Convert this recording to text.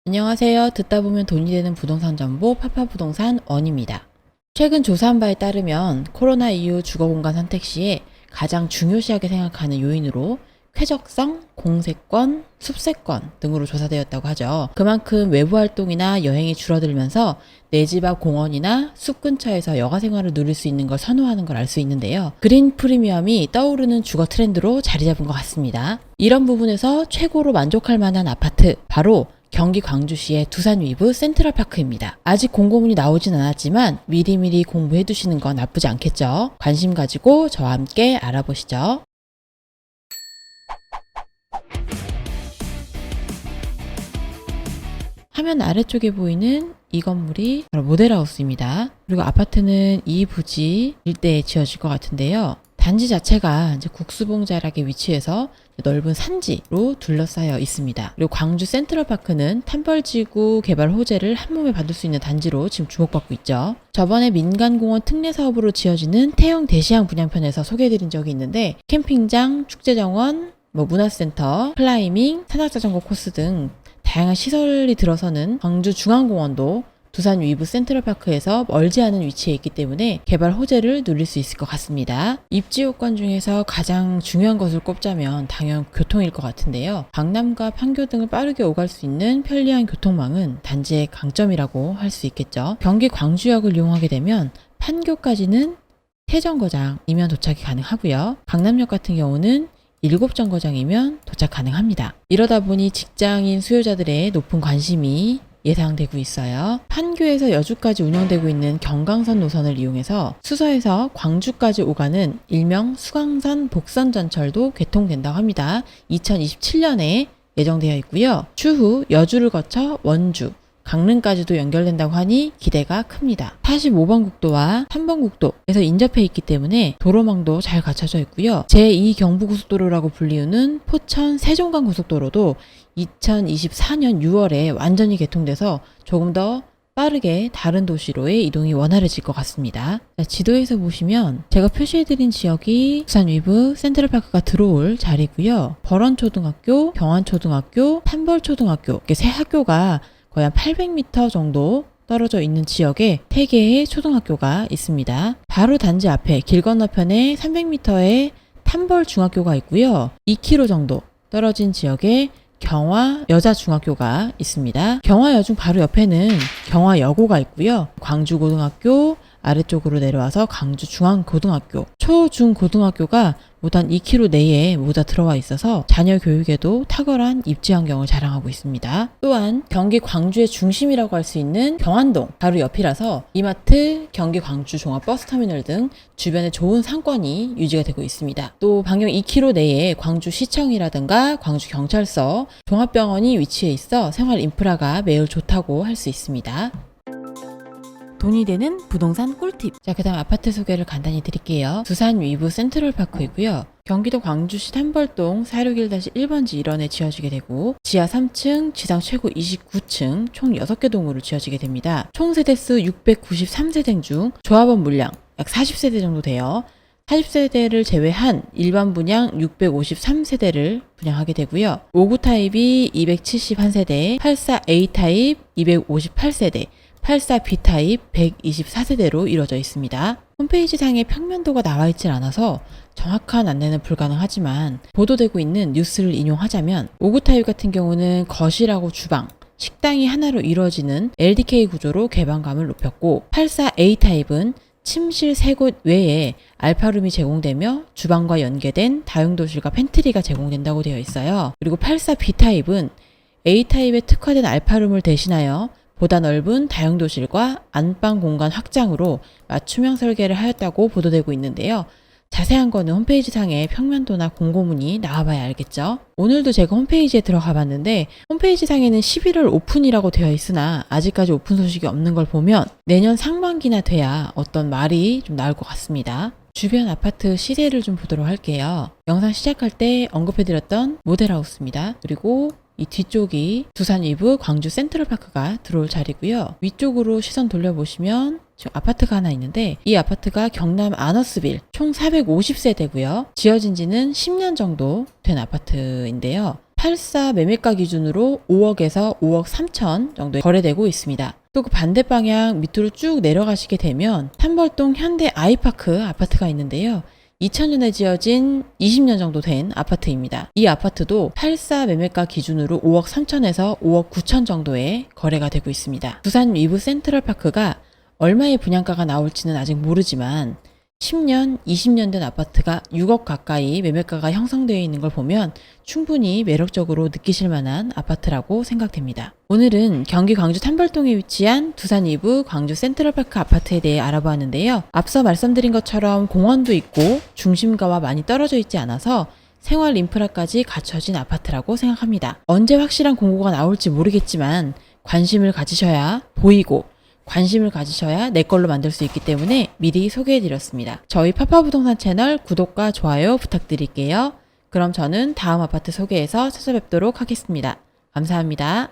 안녕하세요. 듣다 보면 돈이 되는 부동산 정보 파파부동산 원입니다. 최근 조사한 바에 따르면 코로나 이후 주거공간 선택 시에 가장 중요시하게 생각하는 요인으로 쾌적성, 공세권, 숲세권 등으로 조사되었다고 하죠. 그만큼 외부 활동이나 여행이 줄어들면서 내 집 앞 공원이나 숲 근처에서 여가 생활을 누릴 수 있는 걸 선호하는 걸 알 수 있는데요. 그린 프리미엄이 떠오르는 주거 트렌드로 자리 잡은 것 같습니다. 이런 부분에서 최고로 만족할 만한 아파트, 바로 경기 광주시의 두산 위브 센트럴파크입니다. 아직 공고문이 나오진 않았지만 미리미리 공부해 두시는 건 나쁘지 않겠죠. 관심 가지고 저와 함께 알아보시죠. 화면 아래쪽에 보이는 이 건물이 바로 모델하우스입니다. 그리고 아파트는 이 부지 일대에 지어질 것 같은데요. 단지 자체가 이제 국수봉자락에 위치해서 넓은 산지로 둘러싸여 있습니다. 그리고 광주 센트럴파크는 탐벌지구 개발 호재를 한몸에 받을 수 있는 단지로 지금 주목받고 있죠. 저번에 민간공원 특례 사업으로 지어지는 태영 대시양 분양편에서 소개해드린 적이 있는데 캠핑장, 축제정원, 문화센터, 클라이밍, 산악자전거 코스 등 다양한 시설이 들어서는 광주 중앙공원도 두산 위브 센트럴파크에서 멀지 않은 위치에 있기 때문에 개발 호재를 누릴 수 있을 것 같습니다. 입지 요건 중에서 가장 중요한 것을 꼽자면 당연 교통일 것 같은데요. 강남과 판교 등을 빠르게 오갈 수 있는 편리한 교통망은 단지의 강점이라고 할 수 있겠죠. 경기 광주역을 이용하게 되면 판교까지는 3정거장이면 도착이 가능하고요. 강남역 같은 경우는 7정거장이면 도착 가능합니다. 이러다 보니 직장인 수요자들의 높은 관심이 예상되고 있어요. 판교에서 여주까지 운영되고 있는 경강선 노선을 이용해서 수서에서 광주까지 오가는 일명 수강선 복선전철도 개통된다고 합니다. 2027년에 예정되어 있고요. 추후 여주를 거쳐 원주, 강릉까지도 연결된다고 하니 기대가 큽니다. 45번 국도와 3번 국도에서 인접해 있기 때문에 도로망도 잘 갖춰져 있고요. 제2경부고속도로라고 불리우는 포천 세종간 고속도로도 2024년 6월에 완전히 개통돼서 조금 더 빠르게 다른 도시로의 이동이 원활해질 것 같습니다. 자, 지도에서 보시면 제가 표시해드린 지역이 두산 위브 센트럴파크가 들어올 자리고요. 벌원초등학교, 경안초등학교, 탐벌초등학교 이렇게 세 학교가 거의 한 800m 정도 떨어져 있는 지역에 3개의 초등학교가 있습니다. 바로 단지 앞에 길 건너편에 300m의 탐벌중학교가 있고요. 2km 정도 떨어진 지역에 경화 여자중학교가 있습니다. 경화 여중 바로 옆에는 경화 여고가 있고요. 광주고등학교 아래쪽으로 내려와서 광주중앙고등학교, 초중고등학교가 모두 한 2km 내에 모두 들어와 있어서 자녀 교육에도 탁월한 입지 환경을 자랑하고 있습니다. 또한 경기 광주의 중심이라고 할 수 있는 경안동 바로 옆이라서 이마트, 경기 광주 종합버스터미널 등 주변에 좋은 상권이 유지가 되고 있습니다. 또 반경 2km 내에 광주시청이라든가 광주경찰서, 종합병원이 위치해 있어 생활 인프라가 매우 좋다고 할 수 있습니다. 돈이 되는 부동산 꿀팁. 자, 그 다음 아파트 소개를 간단히 드릴게요. 두산 위브 센트럴파크이고요. 경기도 광주시 탐벌동 461-1번지 1원에 지어지게 되고 지하 3층, 지상 최고 29층 총 6개 동으로 지어지게 됩니다. 총 세대수 693세대 중 조합원 물량 약 40세대 정도 돼요. 40세대를 제외한 일반 분양 653세대를 분양하게 되고요. 5구 타입이 271세대, 84A 타입 258세대, 84B 타입 124세대로 이루어져 있습니다. 홈페이지 상에 평면도가 나와 있질 않아서 정확한 안내는 불가능하지만 보도되고 있는 뉴스를 인용하자면 5구 타입 같은 경우는 거실하고 주방, 식당이 하나로 이루어지는 LDK 구조로 개방감을 높였고 84A 타입은 침실 3곳 외에 알파룸이 제공되며 주방과 연계된 다용도실과 팬트리가 제공된다고 되어 있어요. 그리고 84B 타입은 A 타입에 특화된 알파룸을 대신하여 보다 넓은 다용도실과 안방 공간 확장으로 맞춤형 설계를 하였다고 보도되고 있는데요. 자세한 거는 홈페이지 상에 평면도나 공고문이 나와봐야 알겠죠. 오늘도 제가 홈페이지에 들어가 봤는데 홈페이지 상에는 11월 오픈이라고 되어 있으나 아직까지 오픈 소식이 없는 걸 보면 내년 상반기나 돼야 어떤 말이 좀 나올 것 같습니다. 주변 아파트 시세를 좀 보도록 할게요. 영상 시작할 때 언급해드렸던 모델하우스입니다. 그리고 이 뒤쪽이 두산 위브 광주 센트럴파크가 들어올 자리고요. 위쪽으로 시선 돌려보시면 지금 아파트가 하나 있는데 이 아파트가 경남 아너스빌 총 450세대고요. 지어진 지는 10년 정도 된 아파트인데요. 84 매매가 기준으로 5억에서 5억 3천 정도에 거래되고 있습니다. 또 그 반대 방향 밑으로 쭉 내려가시게 되면 삼벌동 현대 아이파크 아파트가 있는데요. 2000년에 지어진 20년 정도 된 아파트입니다. 이 아파트도 84 매매가 기준으로 5억 3천에서 5억 9천 정도에 거래가 되고 있습니다. 두산 위브 센트럴파크가 얼마의 분양가가 나올지는 아직 모르지만 10년, 20년 된 아파트가 6억 가까이 매매가가 형성되어 있는 걸 보면 충분히 매력적으로 느끼실 만한 아파트라고 생각됩니다. 오늘은 경기 광주 탐벌동에 위치한 두산 이브 광주 센트럴파크 아파트에 대해 알아보았는데요. 앞서 말씀드린 것처럼 공원도 있고 중심가와 많이 떨어져 있지 않아서 생활 인프라까지 갖춰진 아파트라고 생각합니다. 언제 확실한 공고가 나올지 모르겠지만 관심을 가지셔야 보이고 관심을 가지셔야 내 걸로 만들 수 있기 때문에 미리 소개해드렸습니다. 저희 파파부동산 채널 구독과 좋아요 부탁드릴게요. 그럼 저는 다음 아파트 소개에서 찾아뵙도록 하겠습니다. 감사합니다.